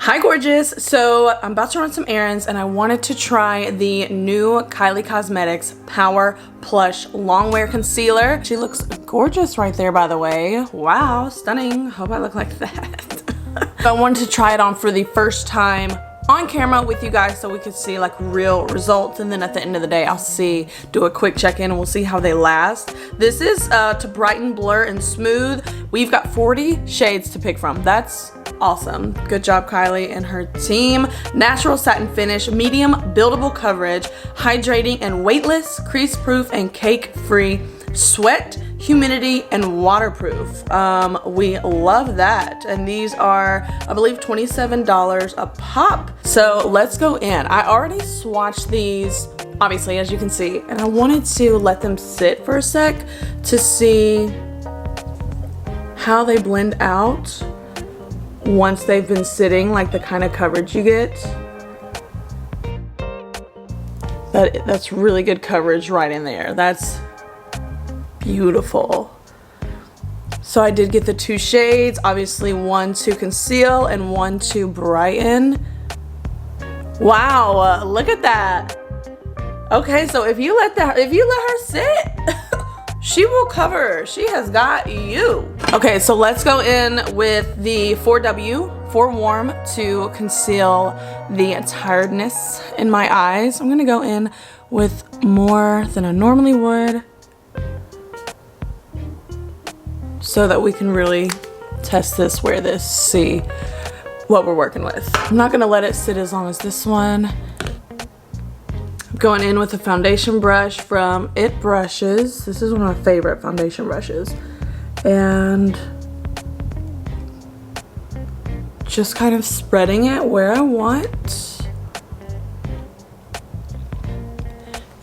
Hi gorgeous, so I'm about to run some errands and I wanted to try the new KYLIE Cosmetics Power Plush Longwear Concealer. She looks gorgeous right there, by the way. Wow, stunning. Hope I look like that. I wanted to try it on for the first time on camera with you guys so we could see like real results, and then at the end of the day I'll do a quick check-in and we'll see how they last. This is to brighten, blur, and smooth. We've got 40 shades to pick from. That's awesome. Good job Kylie and her team. Natural satin finish, medium buildable coverage, hydrating and weightless, crease proof and cake free, sweat, humidity, and waterproof. We love that. And these are, I believe, $27 a pop. So let's go in. I already swatched these, obviously, as you can see, and I wanted to let them sit for a sec to see how they blend out once they've been sitting, like the kind of coverage you get. That's really good coverage right in there. That's beautiful. So I did get the two shades, obviously one to conceal and one to brighten. Wow, look at that. Okay, so if you let her sit, she will cover. She has got you. Okay, so let's go in with the 4W, for warm, to conceal the tiredness in my eyes. I'm gonna go in with more than I normally would so that we can really test this, wear this, see what we're working with. I'm not gonna let it sit as long as this one. Going in with a foundation brush from It Brushes. This is one of my favorite foundation brushes. And just kind of spreading it where I want.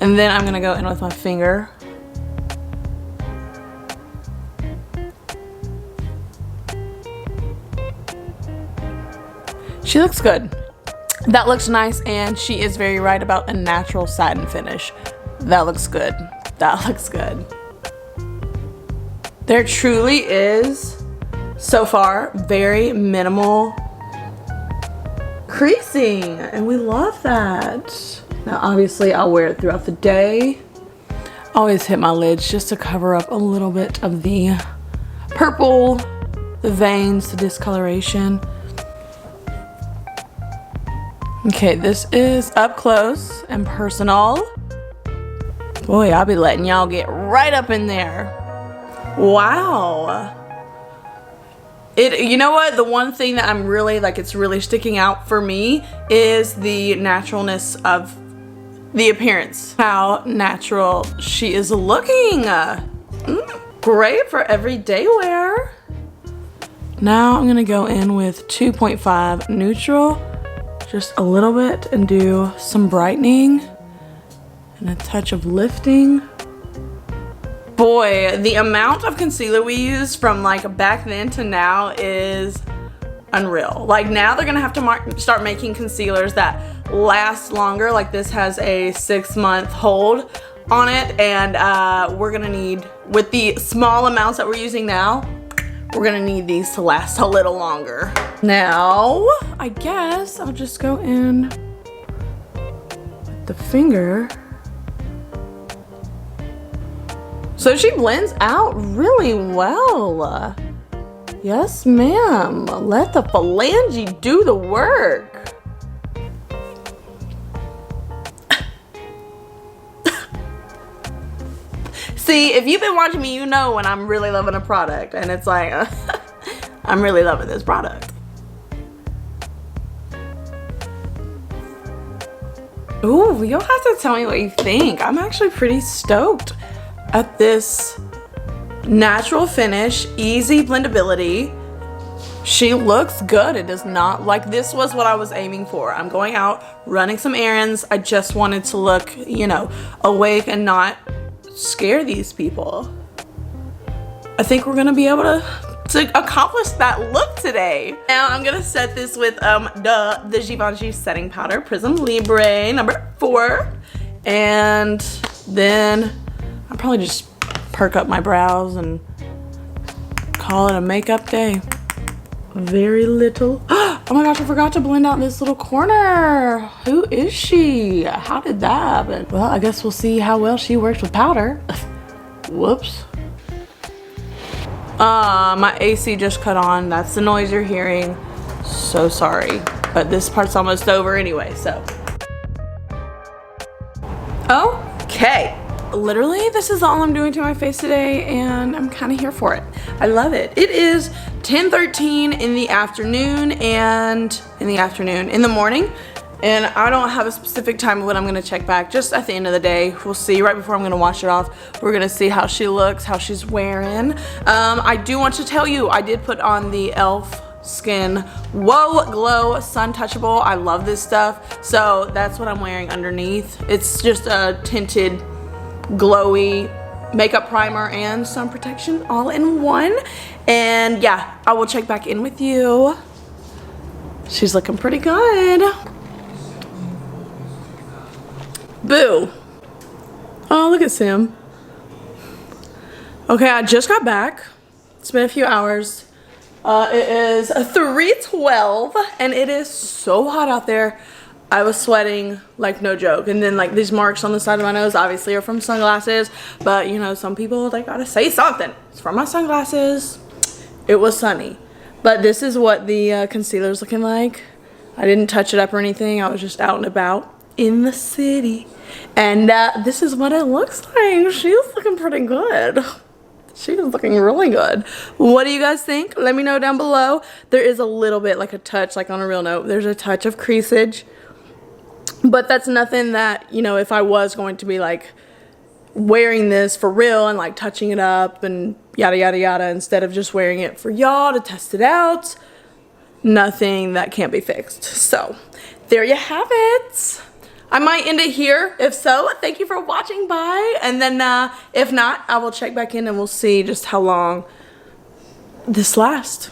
And then I'm gonna go in with my finger. She looks good. That looks nice, and she is very right about a natural satin finish. That looks good. That looks good. There truly is, so far, very minimal creasing, and we love that. Now, obviously, I'll wear it throughout the day. Always hit my lids just to cover up a little bit of the purple, the veins, the discoloration. Okay, this is up close and personal. Boy, I'll be letting y'all get right up in there. Wow. You know what? The one thing that I'm really, it's really sticking out for me is the naturalness of the appearance. How natural she is looking. Great for everyday wear. Now I'm gonna go in with 2.5 neutral. Just a little bit, and do some brightening and a touch of lifting. Boy, the amount of concealer we use from back then to now is unreal. Now they're gonna have to start making concealers that last longer. Like this has a 6-month hold on it, and we're gonna need, with the small amounts that we're using now, we're gonna need these to last a little longer. Now, I guess I'll just go in with the finger. So she blends out really well. Yes, ma'am. Let the phalange do the work. See, if you've been watching me, you know when I'm really loving a product, and it's like, I'm really loving this product. Ooh, you'll have to tell me what you think. I'm actually pretty stoked at this natural finish, easy blendability. She looks good. It does not, this was what I was aiming for. I'm going out, running some errands. I just wanted to look, awake and not scare these people. I think we're gonna be able to accomplish that look today. Now I'm gonna set this with the Givenchy setting powder, Prism Libre number 4, and then I'll probably just perk up my brows and call it a makeup day. very little. Oh my gosh, I forgot to blend out this little corner. Who is she? How did that happen? Well, I guess we'll see how well she works with powder. Whoops. My AC just cut on. That's the noise you're hearing. So sorry. But this part's almost over anyway, so. Okay. Literally, this is all I'm doing to my face today, and I'm kind of here for it. I love it. It is 10:13 in the afternoon, and in the morning, and I don't have a specific time when I'm gonna check back. Just at the end of the day, we'll see. Right before I'm gonna wash it off, we're gonna see how she looks, how she's wearing. I do want to tell you, I did put on the e.l.f. Skin Whoa Glow Sun Touchable. I love this stuff, so that's what I'm wearing underneath. It's just a tinted glowy makeup primer and sun protection all in one. And yeah, I will check back in with you. She's looking pretty good. Boo. Oh, look at Sam. Okay, I just got back. It's been a few hours. It is 3:12 and it is so hot out there. I was sweating like no joke, and then like these marks on the side of my nose obviously are from sunglasses, but you know, some people, they gotta say something. It's from my sunglasses. It was sunny, but this is what the concealer's looking like. I didn't touch it up or anything. I was just out and about in the city, and this is what it looks like. She's looking pretty good. She is looking really good. What do you guys think? Let me know down below. There is a little bit, like a touch, like on a real note, there's a touch of creasage. But that's nothing that, you know, if I was going to be like wearing this for real and like touching it up and yada yada yada, instead of just wearing it for y'all to test it out, nothing that can't be fixed. So there you have it. I might end it here. If so, thank you for watching. Bye. And then if not, I will check back in and we'll see just how long this lasts.